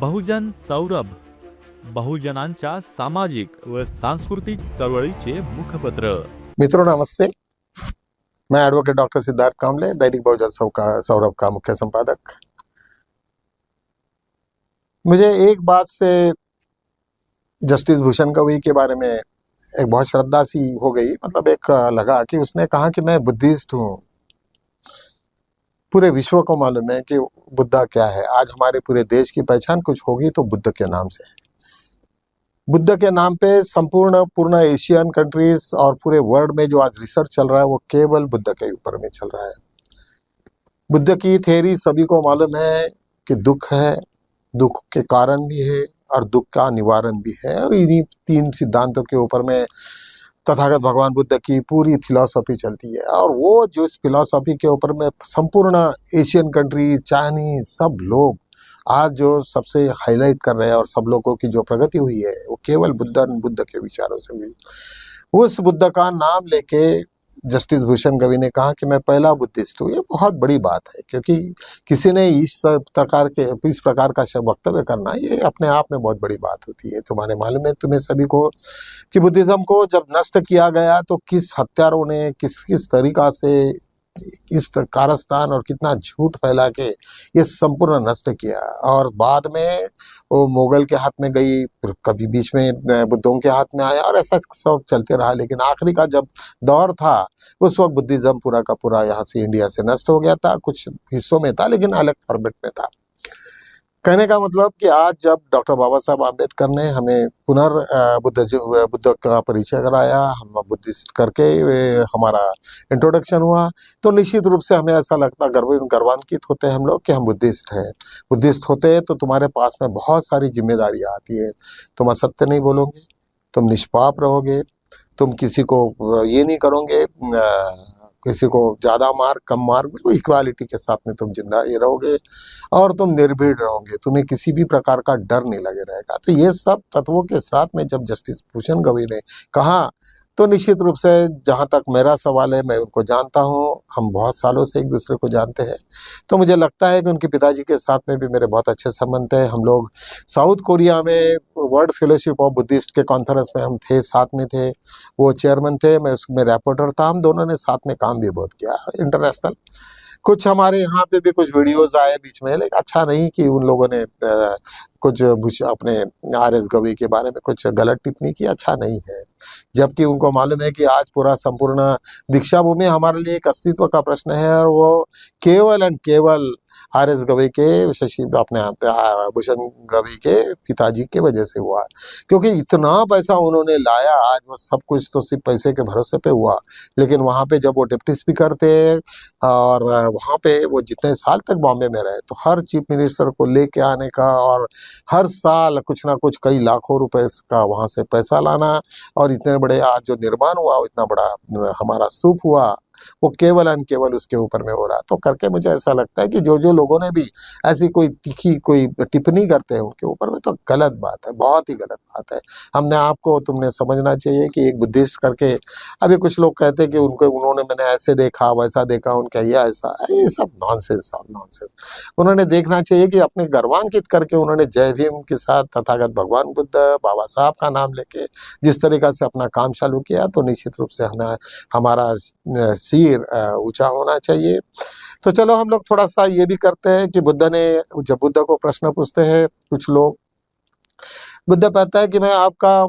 बहुजन सौरभ, बहुजनांच्या सामाजिक व सांस्कृतिक चळवळीचे मुखपत्र। मित्रों नमस्ते, मैं एडवोकेट डॉक्टर सिद्धार्थ कांबले, दैनिक बहुजन सौरभ का मुख्य संपादक। मुझे एक बात से जस्टिस भूषण गवई के बारे में एक बहुत श्रद्धा सी हो गई। मतलब एक लगा कि उसने कहा कि मैं बुद्धिस्ट हूँ। पूरे विश्व को मालूम है कि बुद्धा क्या है। आज हमारे पूरे देश की पहचान कुछ होगी तो बुद्ध के नाम से है। बुद्ध के नाम पे पूर्ण एशियन कंट्रीज और पूरे वर्ल्ड में जो आज रिसर्च चल रहा है वो केवल बुद्ध के ऊपर में चल रहा है। बुद्ध की थ्योरी सभी को मालूम है कि दुख है, दुख के कारण भी है और दुख का निवारण भी है। इन्हीं तीन सिद्धांतों के ऊपर में तथागत भगवान बुद्ध की पूरी फिलॉसफी चलती है। और वो जो इस फिलॉसफी के ऊपर में संपूर्ण एशियन कंट्री, चाइनीज, सब लोग आज जो सबसे हाईलाइट कर रहे हैं और सब लोगों की जो प्रगति हुई है वो केवल बुद्ध के विचारों से हुई। उस बुद्ध का नाम लेके जस्टिस भूषण गवई ने कहा कि मैं पहला बुद्धिस्ट हूँ। ये बहुत बड़ी बात है, क्योंकि किसी ने इस प्रकार का वक्तव्य करना ये अपने आप में बहुत बड़ी बात होती है। तुम्हारे मालूम है तुम्हें सभी को कि बुद्धिज्म को जब नष्ट किया गया तो किस हत्यारों ने किस तरीका से इस कारस्तान और कितना झूठ फैला के ये संपूर्ण नष्ट किया। और बाद में वो मुगल के हाथ में गई, कभी बीच में बुद्धों के हाथ में आया और ऐसा सब चलते रहा। लेकिन आखिरी का जब दौर था उस वक्त बुद्धिज्म पूरा का पूरा यहाँ से इंडिया से नष्ट हो गया था। कुछ हिस्सों में था लेकिन अलग फॉर्मेट में था। कहने का मतलब कि आज जब डॉक्टर बाबा साहब आम्बेडकर ने हमें बुद्ध का परिचय कराया, हम बुद्धिस्ट करके हमारा इंट्रोडक्शन हुआ, तो निश्चित रूप से हमें ऐसा लगता गर्वान्वित होते हैं हम लोग कि हम बुद्धिस्ट हैं। बुद्धिस्ट होते हैं तो तुम्हारे पास में बहुत सारी जिम्मेदारियां आती है। तुम असत्य नहीं बोलोगे, तुम निष्पाप रहोगे, तुम किसी को ये नहीं करोगे, किसी को ज्यादा मार कम मार, बिल्कुल इक्वालिटी के साथ में तुम जिंदा ये रहोगे और तुम निर्भीड रहोगे, तुम्हें किसी भी प्रकार का डर नहीं लगे रहेगा। तो ये सब तत्वों के साथ में जब जस्टिस भूषण गवई ने कहा तो निश्चित रूप से जहाँ तक मेरा सवाल है, मैं उनको जानता हूँ, हम बहुत सालों से एक दूसरे को जानते हैं, तो मुझे लगता है कि उनके पिताजी के साथ में भी मेरे बहुत अच्छे संबंध है। हम लोग साउथ कोरिया में वर्ल्ड फेलोशिप ऑफ बुद्धिस्ट के कॉन्फ्रेंस में हम थे, साथ में थे, वो चेयरमैन थे, मैं उसमें रिपोर्टर था। हम दोनों ने साथ में काम भी बहुत किया इंटरनेशनल। कुछ हमारे यहाँ पे भी कुछ वीडियोस आए बीच में, लेकिन अच्छा नहीं कि उन लोगों ने कुछ अपने RS गवई के बारे में कुछ गलत टिप्पणी की, अच्छा नहीं है। जबकि उनको मालूम है कि आज पूरा संपूर्ण दीक्षा भूमि हमारे लिए एक अस्तित्व का प्रश्न है और वो केवल एंड केवल RS गवई के अपने भूषण गवई के पिताजी के वजह से हुआ। क्योंकि इतना पैसा उन्होंने लाया, आज वो सब कुछ तो सिर्फ पैसे के भरोसे पे हुआ। लेकिन वहाँ पे जब वो डिप्टी स्पीकर थे और वहाँ पे वो जितने साल तक बॉम्बे में रहे, तो हर चीफ मिनिस्टर को लेके आने का और हर साल कुछ ना कुछ कई लाखों रुपए का वहाँ से पैसा लाना, और इतने बड़े आज जो निर्माण हुआ, इतना बड़ा हमारा स्तूप हुआ, वो केवल एंड केवल उसके ऊपर में हो रहा। तो करके मुझे ऐसा लगता है कि जो लोगों ने भी ऐसी कोई तीखी कोई टिप्पणी करते हैं उनके ऊपर में, तो गलत बात है, बहुत ही गलत बात है। हमने आपको तुमने समझना चाहिए कि एक बुद्धिस्ट करके, अभी कुछ लोग कहते हैं कि उन्होंने मैंने ऐसे देखा वैसा देखा, उनका ये ऐसा, ये सब नॉनसेंस। उन्होंने देखना चाहिए कि अपने गर्वान्वित करके उन्होंने जय भीम के साथ तथागत भगवान बुद्ध, बाबा साहब का नाम लेके जिस तरीका से अपना काम चालू किया, तो निश्चित रूप से हमें हमारा सिर ऊंचा होना चाहिए। तो चलो हम लोग थोड़ा सा ये भी करते हैं कि जब बुद्ध को प्रश्न पूछते हैं कुछ लोग, बुद्ध कहता है कि मैं आपका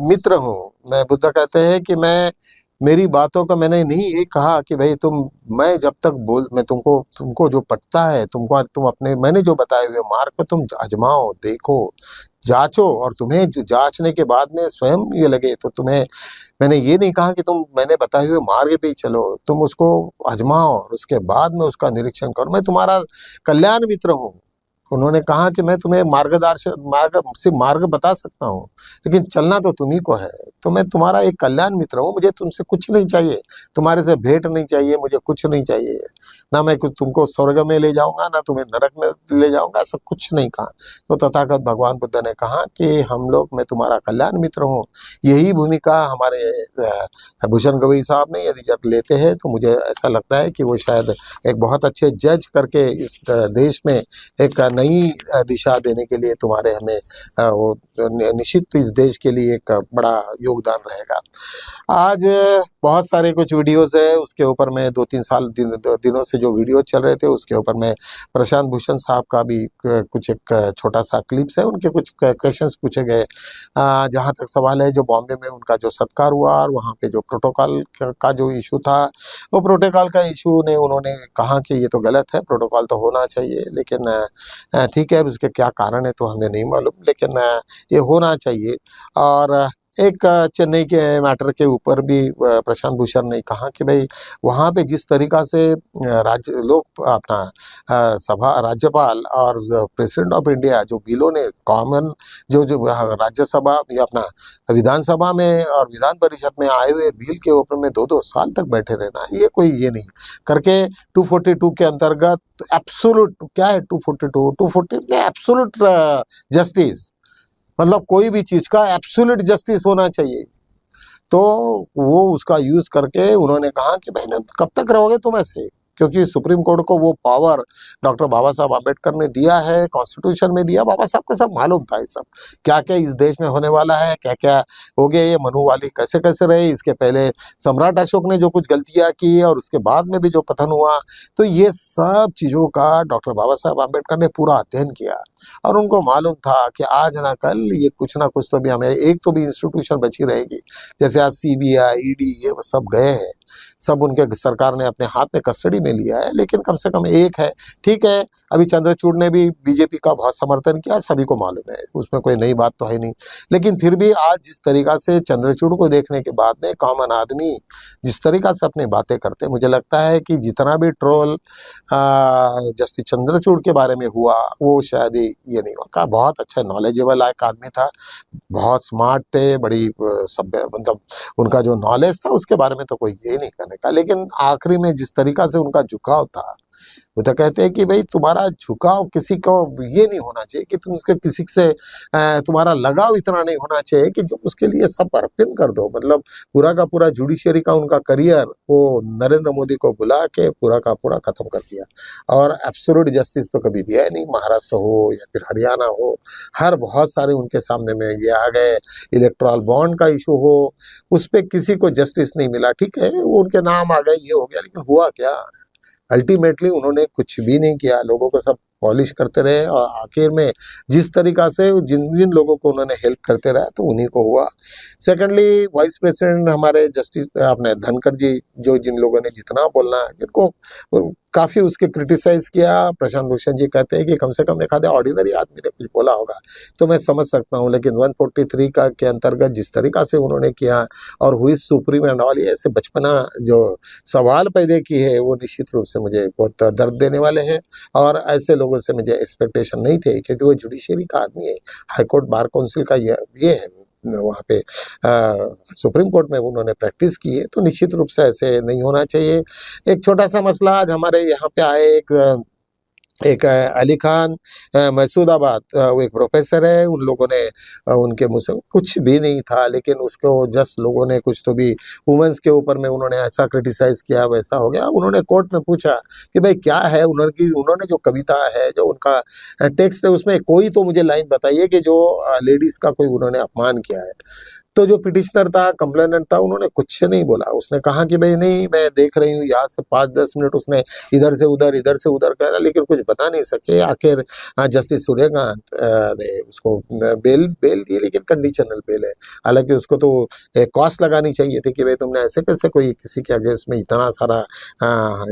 मित्र हूँ। बुद्ध कहते हैं कि मेरी बातों का मैंने नहीं ये कहा कि भाई मैं जब तक मैं तुमको जो पटता है, तुम अपने मैंने जो बताए हुए मार्ग पर तुम आजमाओ, देखो, जांचो, और तुम्हें जो जांचने के बाद में स्वयं ये लगे तो मैंने ये नहीं कहा कि मैंने बताए हुए मार्ग पे ही चलो, तुम उसको आजमाओ और उसके बाद में उसका निरीक्षण करो। मैं तुम्हारा कल्याण मित्र हूँ। उन्होंने कहा कि मैं तुम्हें मार्ग बता सकता हूँ, लेकिन चलना तो तुम्ही को है। तो मैं तुम्हारा एक कल्याण मित्र हूँ, मुझे तुमसे कुछ नहीं चाहिए, तुम्हारे से भेंट नहीं चाहिए, मुझे कुछ नहीं चाहिए। ना मैं कुछ तुमको स्वर्ग में ले जाऊंगा, ना तुम्हें नरक में ले जाऊंगा, ऐसा कुछ नहीं कहा। तो तथागत भगवान बुद्ध ने कहा कि मैं तुम्हारा कल्याण मित्र हूँ। यही भूमिका हमारे भूषण गवई साहब ने यदि जब लेते हैं, तो मुझे ऐसा लगता है कि वो शायद एक बहुत अच्छे जज करके इस देश में एक नई दिशा देने के लिए तुम्हारे हमें वो निश्चित इस देश के लिए एक बड़ा योगदान रहेगा। आज बहुत सारे कुछ वीडियोस है, उसके ऊपर में 2-3 दिनों से जो वीडियो चल रहे थे उसके ऊपर में प्रशांत भूषण साहब का भी कुछ एक छोटा सा क्लिप्स है, उनके कुछ क्वेश्चंस पूछे गए। जहाँ तक सवाल है, जो बॉम्बे में उनका जो सत्कार हुआ और वहाँ पे जो प्रोटोकॉल का जो इशू था, वो प्रोटोकॉल का इशू ने उन्होंने कहा कि ये तो गलत है, प्रोटोकॉल तो होना चाहिए, लेकिन ठीक है, अब उसके क्या कारण है तो हमें नहीं मालूम, लेकिन ये होना चाहिए। और एक चेन्नई के मैटर के ऊपर भी प्रशांत भूषण ने कहा कि भाई वहाँ पे जिस तरीका से राज्य लोग अपना सभा राज्यपाल और प्रेसिडेंट ऑफ इंडिया जो बिलों ने कॉमन जो जो राज्यसभा या अपना विधानसभा में और विधान परिषद में आए हुए बिल के ऊपर में 2-2 साल तक बैठे रहना, ये कोई ये नहीं करके 242 के अंतर्गत एब्सोल्यूट क्या है 240 एब्सोल्यूट जस्टिस, मतलब कोई भी चीज का एब्सोल्यूट जस्टिस होना चाहिए। तो वो उसका यूज करके उन्होंने कहा कि भाई ना कब तक रहोगे तुम ऐसे, क्योंकि सुप्रीम कोर्ट को वो पावर डॉक्टर बाबा साहब आम्बेडकर ने दिया है, कॉन्स्टिट्यूशन में दिया। बाबा साहब को सब मालूम था, ये सब क्या क्या इस देश में होने वाला है, क्या क्या हो गया, ये मनु वाली कैसे कैसे रहे, इसके पहले सम्राट अशोक ने जो कुछ गलतियां की और उसके बाद में भी जो पतन हुआ, तो ये सब चीजों का डॉक्टर बाबा साहब आम्बेडकर ने पूरा अध्ययन किया और उनको मालूम था कि आज ना कल ये कुछ ना कुछ तो भी हमें एक तो भी इंस्टीट्यूशन बची रहेगी। जैसे आज CBI, ED ये सब गए हैं, सब उनके सरकार ने अपने हाथ में कस्टडी में लिया है, लेकिन कम से कम एक है। ठीक है, अभी चंद्रचूड़ ने भी बीजेपी का बहुत समर्थन किया, सभी को मालूम है, उसमें कोई नई बात तो है नहीं, लेकिन फिर भी आज जिस तरीका से चंद्रचूड़ को देखने के बाद में कॉमन आदमी जिस तरीका से अपनी बातें करते, मुझे लगता है कि जितना भी ट्रोल जस्टिस चंद्रचूड़ के बारे में हुआ वो शायद ये नहीं हुआ। बहुत अच्छा नॉलेजेबल एक आदमी था, बहुत स्मार्ट थे, बड़ी सभ्य, मतलब उनका जो नॉलेज था उसके बारे में तो कोई ये नहीं करने का, लेकिन आखिरी में जिस तरीका से उनका झुकाव था, वो तो कहते हैं कि भाई तुम्हारा झुकाव किसी को ये नहीं होना चाहिए कि तुम उसके किसी से तुम्हारा लगाव इतना नहीं होना चाहिए कि जो उसके लिए सब अर्पण कर दो। मतलब पूरा का पूरा जुडिशरी का उनका करियर वो नरेंद्र मोदी को बुला के पूरा का पूरा खत्म कर दिया, और एब्सोल्यूट जस्टिस तो कभी दिया ही नहीं। महाराष्ट्र हो या फिर हरियाणा हो, हर बहुत सारे उनके सामने में ये आ गए। इलेक्ट्रल बॉन्ड का इशू हो, उस पर किसी को जस्टिस नहीं मिला। ठीक है, वो उनके नाम आ गए, ये हो गया, लेकिन हुआ क्या? अल्टीमेटली उन्होंने कुछ भी नहीं किया, लोगों को सब पॉलिश करते रहे, और आखिर में जिस तरीका से जिन जिन लोगों को उन्होंने हेल्प करते रहे तो उन्हीं को हुआ। सेकेंडली वाइस प्रेसिडेंट हमारे जस्टिस अपने धनखड़ जी, जो जिन लोगों ने जितना बोलना है, जिनको काफी उसके क्रिटिसाइज किया, प्रशांत भूषण जी कहते हैं कि कम से कम एक आधे ऑर्डिनरी आदमी ने कुछ बोला होगा तो मैं समझ सकता हूँ, लेकिन 143 का के अंतर्गत जिस तरीका से उन्होंने किया और हुई सुप्रीम एंड ऑल, ये ऐसे बचपना जो सवाल पैदा की है वो निश्चित रूप से मुझे बहुत दर्द देने वाले हैं, और ऐसे लोगों से मुझे एक्सपेक्टेशन नहीं थे, क्योंकि वो जुडिशरी का आदमी है, हाईकोर्ट बार काउंसिल का ये है, वहाँ पे सुप्रीम कोर्ट में उन्होंने प्रैक्टिस की है, तो निश्चित रूप से ऐसे नहीं होना चाहिए। एक छोटा सा मसला, आज हमारे यहाँ पे आए एक अली खान मैसूदाबाद, वो एक प्रोफेसर है, उन लोगों ने उनके मुँह से कुछ भी नहीं था, लेकिन उसको जस्ट लोगों ने कुछ तो भी वुमेन्स के ऊपर में उन्होंने ऐसा क्रिटिसाइज किया, वैसा हो गया। उन्होंने कोर्ट में पूछा कि भाई क्या है, उन्होंने जो कविता है, जो उनका टेक्स्ट है, उसमें कोई तो मुझे लाइन बताइए कि जो लेडीज का कोई उन्होंने अपमान किया है। तो जो पिटिशनर था, कंप्लेनेंट था, उन्होंने कुछ नहीं बोला। उसने कहा कि भाई नहीं, मैं देख रही हूँ, यहाँ से 5-10 मिनट उसने इधर से उधर कह रहा, लेकिन कुछ बता नहीं सके। आखिर जस्टिस सूर्यकांत ने उसको बेल दी, लेकिन कंडीशनल बेल है। हालांकि उसको तो कॉस्ट लगानी चाहिए थी कि भाई तुमने ऐसे कैसे कोई किसी के अगेंस्ट में इतना सारा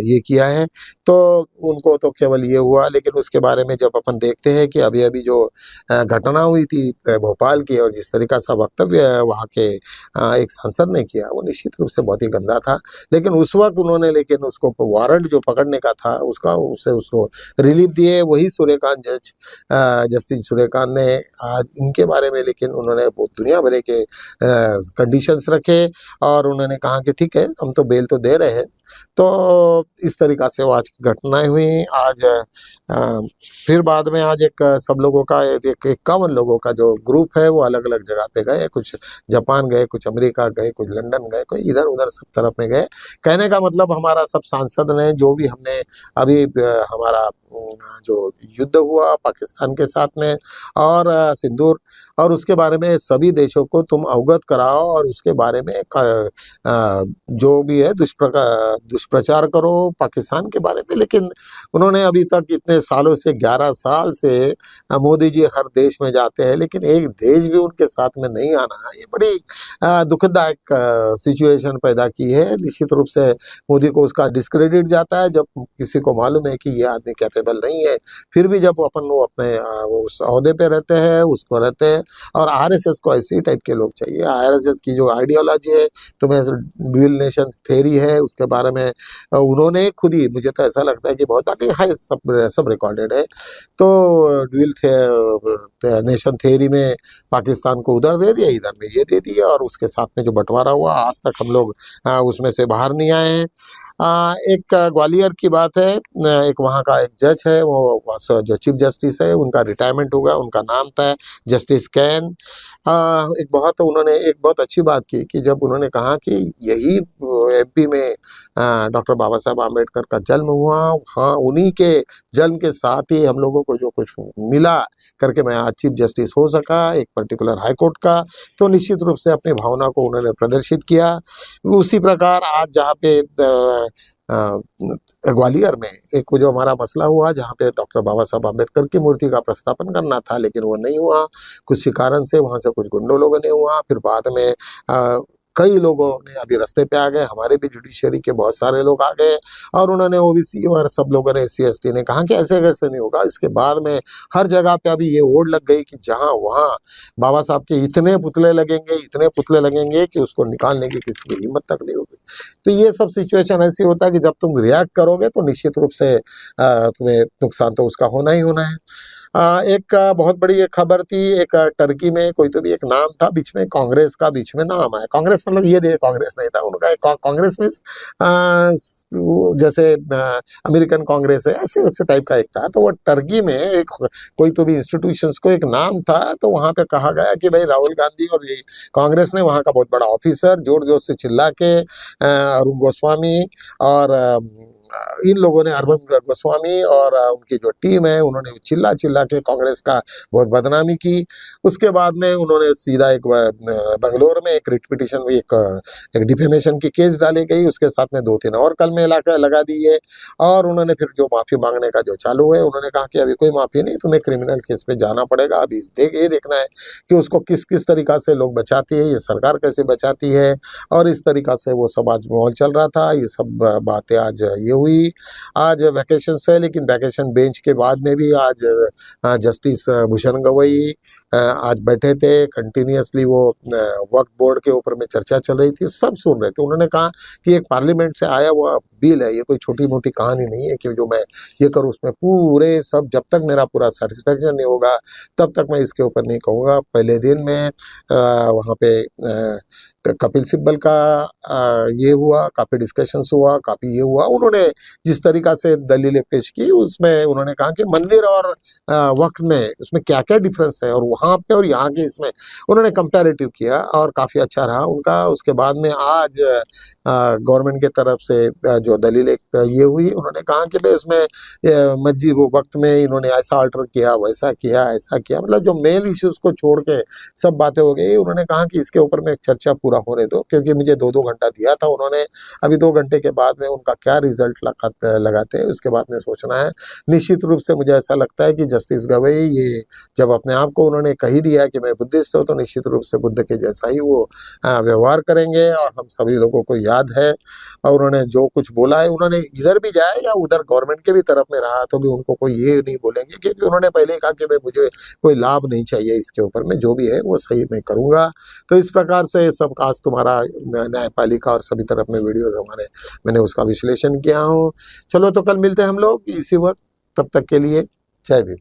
ये किया है, तो उनको तो केवल ये हुआ। लेकिन उसके बारे में जब अपन देखते हैं कि अभी अभी जो घटना हुई थी भोपाल की, और जिस तरीका सा वक्तव्य वहाँ के एक सांसद ने किया, वो निश्चित रूप से बहुत ही गंदा था। लेकिन उस वक्त उन्होंने, लेकिन उसको वारंट जो पकड़ने का था उसको रिलीफ दिए वही सूर्यकांत जस्टिस सूर्यकांत ने। आज इनके बारे में लेकिन उन्होंने बहुत दुनिया भर के कंडीशंस रखे, और उन्होंने कहा कि ठीक है, हम तो बेल तो दे रहे हैं। तो इस तरीका से वो आज की घटनाएं हुई। आज फिर बाद में आज एक सब लोगों का एक 51 लोगों का जो ग्रुप है वो अलग अलग जगह पे गए, कुछ जापान गए, कुछ अमेरिका गए, कुछ लंदन गए, कोई इधर उधर सब तरफ में गए। कहने का मतलब हमारा सब सांसद ने, जो भी हमने अभी हमारा जो युद्ध हुआ पाकिस्तान के साथ में और सिंदूर, और उसके बारे में सभी देशों को तुम अवगत कराओ और उसके बारे में जो भी है दुष्प्रचार करो पाकिस्तान के बारे में। लेकिन उन्होंने अभी तक इतने सालों से 11 साल से मोदी जी हर देश में जाते हैं, लेकिन एक देश भी उनके साथ में नहीं आना, ये बड़ी दुखदायक सिचुएशन पैदा की है। निश्चित रूप से मोदी को उसका डिस्क्रेडिट जाता है जब किसी को मालूम है कि ये आदमी कैपेबल नहीं है, फिर भी जब वो अपने वो उस ओहदे पे रहते हैं, उसको रहते हैं। और आरएसएस को ऐसी टाइप के लोग चाहिए। आरएसएस की जो आइडियोलॉजी है, तुम्हें ड्यूअल नेशंस थ्योरी है, उसके बारे में उन्होंने खुद ही, मुझे तो ऐसा लगता है कि बहुत आगे है, सब रिकॉर्डेड है। तो ड्यूअल नेशन थ्योरी में पाकिस्तान को उधर दे दिया, इधर में ये दे दिया, और उसके साथ में जो बंटवारा हुआ आज तक हम लोग उसमें से बाहर नहीं आए हैं। एक ग्वालियर की बात है, एक वहाँ का एक जज है, वो जो चीफ जस्टिस है, उनका रिटायरमेंट होगा, उनका नाम था जस्टिस कैन। उन्होंने एक बहुत अच्छी बात की कि जब उन्होंने कहा कि यही एमपी में डॉक्टर बाबा साहब आम्बेडकर का जन्म हुआ, हाँ उन्हीं के जन्म के साथ ही हम लोगों को जो कुछ मिला करके मैं आज चीफ जस्टिस हो सका एक पर्टिकुलर हाई कोर्ट का, तो निश्चित रूप से अपनी भावना को उन्होंने प्रदर्शित किया। उसी प्रकार आज जहाँ पे ग्वालियर में एक जो हमारा मसला हुआ, जहाँ पे डॉक्टर बाबा साहब आम्बेडकर की मूर्ति का प्रस्थापन करना था, लेकिन वो नहीं हुआ, कुछ कारण से वहाँ से कुछ गुंडों लोगों ने हुआ। फिर बाद में कई लोगों ने अभी रास्ते पे आ गए, हमारे भी जुडिशरी के बहुत सारे लोग आ गए, और उन्होंने ओबीसी और सब लोगों ने SC ST ने कहा कि ऐसे कैसे नहीं होगा। इसके बाद में हर जगह पे अभी ये होड़ लग गई कि जहाँ वहाँ बाबा साहब के इतने पुतले लगेंगे कि उसको निकालने की किसी की हिम्मत तक नहीं होगी। तो ये सब सिचुएशन ऐसी होता है कि जब तुम रिएक्ट करोगे तो निश्चित रूप से तुम्हें नुकसान तो उसका होना ही होना है। एक बहुत बड़ी एक खबर थी, एक टर्की में कोई तो भी एक नाम था, बीच में कांग्रेस का बीच में नाम आया। कांग्रेस मतलब ये कांग्रेस नहीं था उनका, कांग्रेस में जैसे अमेरिकन कांग्रेस है, ऐसे टाइप का एक था। तो वो टर्की में एक कोई तो भी इंस्टीट्यूशंस को एक नाम था, तो वहां पे कहा गया कि भाई राहुल गांधी और ये कांग्रेस ने वहां का बहुत बड़ा ऑफिसर जोर जोर से चिल्ला के अरुण गोस्वामी और इन लोगों ने, अरविंद गोस्वामी और उनकी जो टीम है, उन्होंने चिल्ला के कांग्रेस का बहुत बदनामी की। उसके बाद में उन्होंने सीधा एक बंगलोर में एक रिट पिटीशन, एक डिफेमेशन की केस डाली गई, उसके साथ में 2-3 और कलमे लगा दिए, और उन्होंने फिर जो माफी मांगने का जो चालू है, उन्होंने कहा कि अभी कोई माफी नहीं, तुम्हें क्रिमिनल केस पे जाना पड़ेगा। अभी ये देखना है कि उसको किस तरीका से लोग बचाती है, ये सरकार कैसे बचाती है, और इस तरीका से वो सब आज माहौल चल रहा था। ये सब बातें आज ये हुई। आज वैकेशन है, लेकिन वैकेशन बेंच के बाद में भी आज जस्टिस भूषण गवई आज बैठे थे। कंटिन्यूअसली वो वक्फ बोर्ड के ऊपर में चर्चा चल रही थी, सब सुन रहे थे। उन्होंने कहा कि एक पार्लियामेंट से आया हुआ बिल है, ये कोई छोटी मोटी कहानी नहीं है कि जो मैं ये करूँ, उसमें पूरे सब, जब तक मेरा पूरा सेटिस्फेक्शन नहीं होगा तब तक मैं इसके ऊपर नहीं कहूँगा। पहले दिन में वहाँ पे कपिल सिब्बल का ये हुआ, काफ़ी डिस्कशंस हुआ, काफ़ी ये हुआ। उन्होंने जिस तरीका से दलीलें पेश की, उसमें उन्होंने कहा कि मंदिर और वक्फ में उसमें क्या क्या डिफरेंस है, और वहाँ पे और यहाँ के इसमें उन्होंने कंपैरेटिव किया, और काफ़ी अच्छा रहा उनका। उसके बाद में आज गवर्नमेंट के तरफ से जो दलीलें ये हुई, उन्होंने कहा कि भाई उसमें मस्जिद वो वक्त में इन्होंने ऐसा अल्टर किया, वैसा किया, ऐसा किया, मतलब जो मेन इश्यूज को छोड़ के सब बातें हो गई। उन्होंने कहा कि इसके ऊपर में एक चर्चा पूरा होने दो, क्योंकि मुझे 2-2 घंटा दिया था उन्होंने, अभी 2 घंटे के बाद में उनका क्या रिजल्ट लगाते हैं उसके बाद में सोचना है। निश्चित रूप से मुझे ऐसा लगता है कि जस्टिस गवई ये जब अपने आप को उन्होंने कही दिया कि मैं बुद्धिस्ट हूँ, तो निश्चित रूप से बुद्ध के जैसा ही वो व्यवहार करेंगे, और हम सभी लोगों को याद है। और उन्होंने जो कुछ बोला है, उन्होंने इधर भी जाए या उधर गवर्नमेंट के भी तरफ में रहा, तो भी उनको कोई ये नहीं बोलेंगे, क्योंकि उन्होंने पहले ही कहा कि भाई मुझे कोई लाभ नहीं चाहिए, इसके ऊपर में जो भी है वो सही मैं करूँगा। तो इस प्रकार से सब आज तुम्हारा न्यायपालिका और सभी तरफ में वीडियोज मैंने उसका विश्लेषण किया हूँ। चलो तो कल मिलते हैं हम लोग इसी वक्त, तब तक के लिए जय भीम।